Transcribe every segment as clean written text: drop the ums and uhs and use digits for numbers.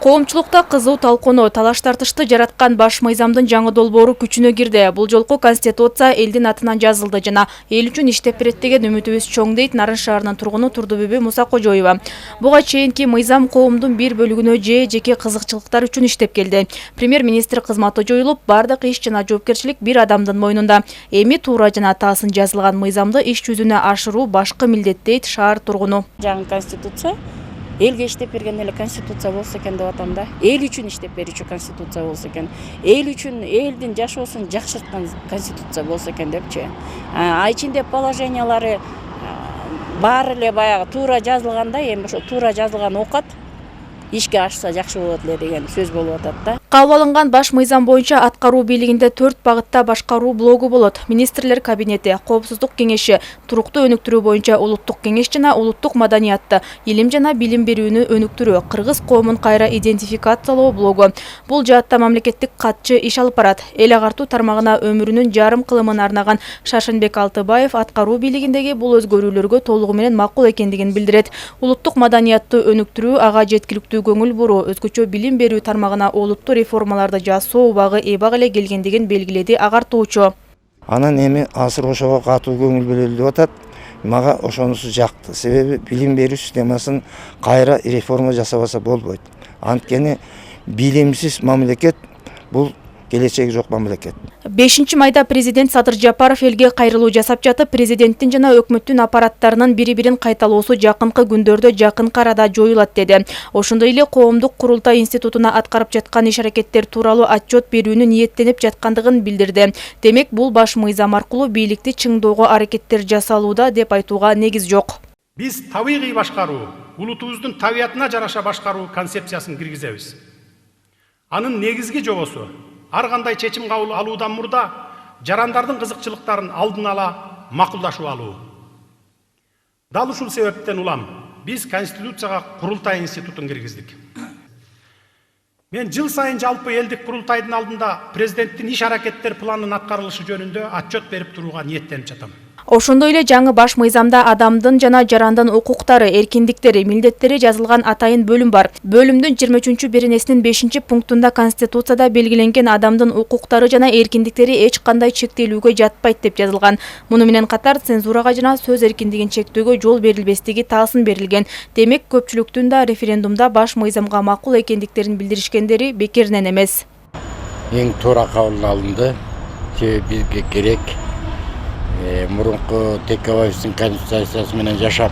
Коомчулукта кызуу талкууну, талаш тартышты жараткан баш мыйзамдын жаңы долбоору күчүнө кирди. Бул жолку конституция элдин атынан жазылды жана эл үчүн иштеп берет деген үмүтүбүз чоң дейт Нарын шаарынын тургуну Турдубүбү Мусакожоева. Буга чейинки мыйзам коомдун бир бөлүгүнө жеке кызыкчылыктар үчүн иштеп келди. Премьер-министр кызматы жоюлуп, бардык иш жана жоопкерчилик бир адамдын мойнунда. Эми туура жана таасын жазылган мыйзамды иш жүзүнө ашыруу башкы милдет дейт шаар тургуну. Жаңы конституция элге иштеп берген эле конституция болсо экен деп атам да. Эл үчүн иштеп берүүчү конституция болсо экен. Эл үчүн элдин жашоосун жакшырткан конституция болсо экен депчи. Ичинде положениялары баары эле баягы туура жазылгандай, эми ошо туура жазылган оокат ишке ашса жакшы болот эле деген сөз болуп атат да. Кабыл алынган баш мыйзам боюнча аткаруу бийлигинде 4 багытта башкаруу блогу болот. Министрлер кабинети, коопсуздук кеңеши, туруктуу өнүктүрүү боюнча улуттук кеңеш жана улуттук маданиятты, илим жана билим берүүнү өнүктүрүү, кыргыз коомун кайра идентификациялоо блогу. Бул жаатта мамлекеттик катчы иш алып барат. Эл агартуу тармагына өмүрүнүн жарым кылымын арнаган Шашынбек Алтыбаев аткаруу бийлигиндеги бул өзгөрүүлөргө толугу менен макул экендигин билдирет. Улуттук маданиятты өнүктүрүү, ага жеткиликтүү көңүл буруу, өзгөчө билим берүү тармагына олуттуу реформаларды жасоо убагы эбак эле келгендигин белгиледи агартуучу. Анан эми азыр ошого катуу көңүл бөлөлүп атат. Мага ошонусу жакты. Себеби билим берүү системасын кайра реформа жасабаса болбойт. Анткени билимсиз мамлекет бул келечеги жок мамлекет. 5-майда президент Садыр Жапаров элге кайрылуу жасап жатып, президенттин жана өкмөттүн аппараттарынын бири-бирин кайталоосу жакынкы күндөрдө жакынкы арада жоюлат деди. Ошондой эле коомдук курултай институтуна аткарып жаткан иш-аракеттер тууралуу отчет берүүнү ниеттенип жаткандыгын билдирди. Демек, бул баш мыйзам аркылуу бийликти чыңдоого аракеттер жасалууда деп айтууга негиз жок. Биз табигый башкаруу, улутубуздун табиятына жараша башкаруу концепциясын киргизебиз. Анын негизги жобосу ар кандай чечим кабыл алуудан мурда жарандардын кызыкчылыктарын алдын ала макулдашуу алуу. Дал ушул себептен улам биз конституцияга курултай институтун киргиздик. Мен жыл сайын жалпы элдик курултайдын алдында президенттин иш-аракеттер планынын аткарылышы жөнүндө отчет берип турууга ниеттенип жатам. Ошондой эле жаңы баш мыйзамда адамдын жана жарандын укуктары, эркиндиктери, милдеттери жазылган атайын бөлүм бар. Бөлүмдүн 23 беренесинин 5-пунктунда Конституцияда белгиленген адамдын укуктары жана эркиндиктери эч кандай чектелүүгө жатпайт деп жазылган. Муну менен катар цензурага жана сөз эркиндигин чектөөгө жол берилбестиги таасын берилген. Демек, көпчүлүктүн да референдумда баш мыйзамга макул экендиктерин билдиришкендери бекеринен эмес. Эң туура кабыл алынды. Себеби бизге керек. Мурунку Текебаевдин конституциясы менен жашап,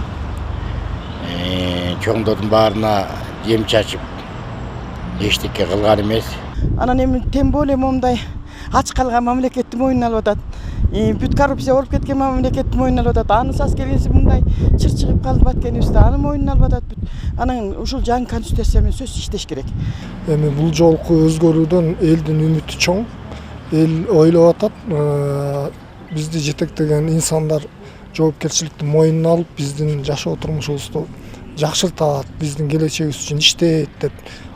чоңдордун баарына ем чачып, эчтеке кылган эмес. Анан эми тем более момундай ач калган мамлекетти мойнуна алып атат. Бүт коррупция болуп кеткен мамлекетти мойнуна алып атат. Аны сас келгенси мындай чыр-чыгып калып аткенибизде аны мойнуна алып атат. Анан ушул жаңы конституция менен сөзсүз иштеш керек. Эми бул жолку өзгөрүүдөн элдин үмүтү чоң. Эл ойлоп атат. Бизди жетектеген инсандар жоопкерчиликти мойнуна алып, биздин жашоо турмушубузду жакшыртат, биздин келечегибиз үчүн иштейт деп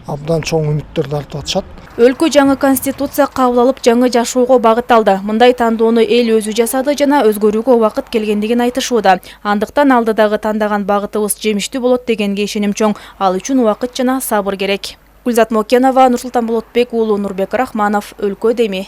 абдан чоң үмүттөр тартып атышат. Өлкө жаңы конституция кабыл алып, жаңы жашоого багыт алды. Мындай тандоону эл өзү жасады жана өзгөрүүгө убакыт келгендигин айтышууда. Андыктан алдыдагы тандаган багытыбыз жемиштүү болот дегенге ишеним чоң. Ал үчүн убакыт жана сабыр керек. Гүлзат Мокенова, Нурсултан Болотбек уулу, Нурбек Рахманов, Өлкө Деми.